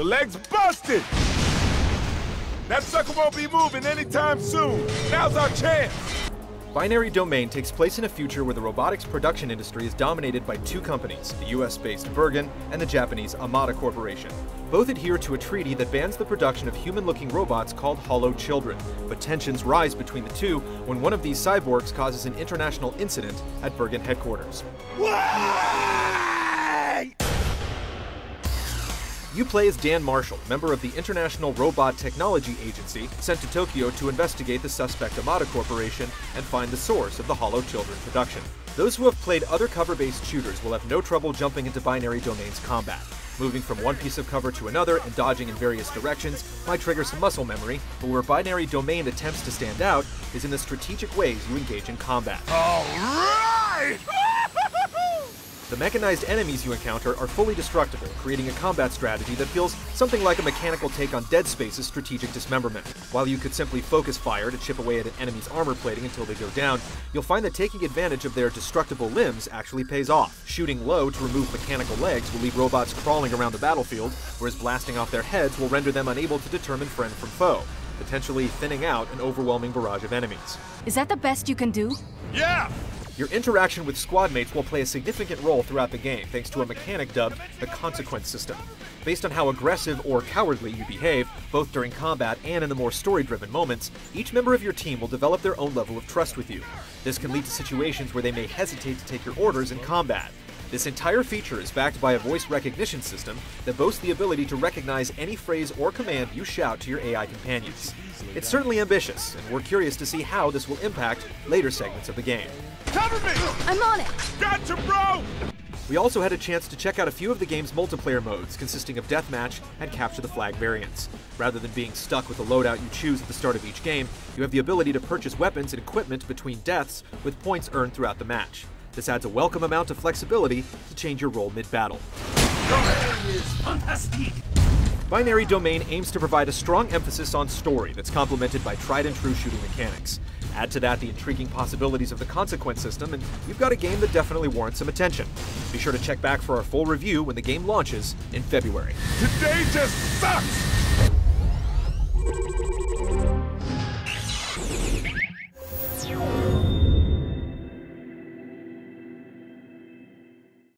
The leg's busted! That sucker won't be moving anytime soon. Now's our chance! Binary Domain takes place in a future where the robotics production industry is dominated by two companies, the US-based Bergen and the Japanese Amada Corporation. Both adhere to a treaty that bans the production of human-looking robots called Hollow Children, but tensions rise between the two when one of these cyborgs causes an international incident at Bergen headquarters. Wait! You play as Dan Marshall, member of the International Robot Technology Agency, sent to Tokyo to investigate the suspect Amada Corporation and find the source of the Hollow Children production. Those who have played other cover-based shooters will have no trouble jumping into Binary Domain's combat. Moving from one piece of cover to another and dodging in various directions might trigger some muscle memory, but where Binary Domain attempts to stand out is in the strategic ways you engage in combat. All right! The mechanized enemies you encounter are fully destructible, creating a combat strategy that feels something like a mechanical take on Dead Space's strategic dismemberment. While you could simply focus fire to chip away at an enemy's armor plating until they go down, you'll find that taking advantage of their destructible limbs actually pays off. Shooting low to remove mechanical legs will leave robots crawling around the battlefield, whereas blasting off their heads will render them unable to determine friend from foe, potentially thinning out an overwhelming barrage of enemies. Is that the best you can do? Yeah! Your interaction with squad mates will play a significant role throughout the game thanks to a mechanic dubbed the Consequence System. Based on how aggressive or cowardly you behave, both during combat and in the more story-driven moments, each member of your team will develop their own level of trust with you. This can lead to situations where they may hesitate to take your orders in combat. This entire feature is backed by a voice recognition system that boasts the ability to recognize any phrase or command you shout to your AI companions. It's certainly ambitious, and we're curious to see how this will impact later segments of the game. Cover me! I'm on it! Gotcha, bro! We also had a chance to check out a few of the game's multiplayer modes, consisting of Deathmatch and Capture the Flag variants. Rather than being stuck with the loadout you choose at the start of each game, you have the ability to purchase weapons and equipment between deaths with points earned throughout the match. This adds a welcome amount of flexibility to change your role mid-battle. Binary Domain aims to provide a strong emphasis on story that's complemented by tried-and-true shooting mechanics. Add to that the intriguing possibilities of the Consequence System, and you've got a game that definitely warrants some attention. Be sure to check back for our full review when the game launches in February. Today just sucks!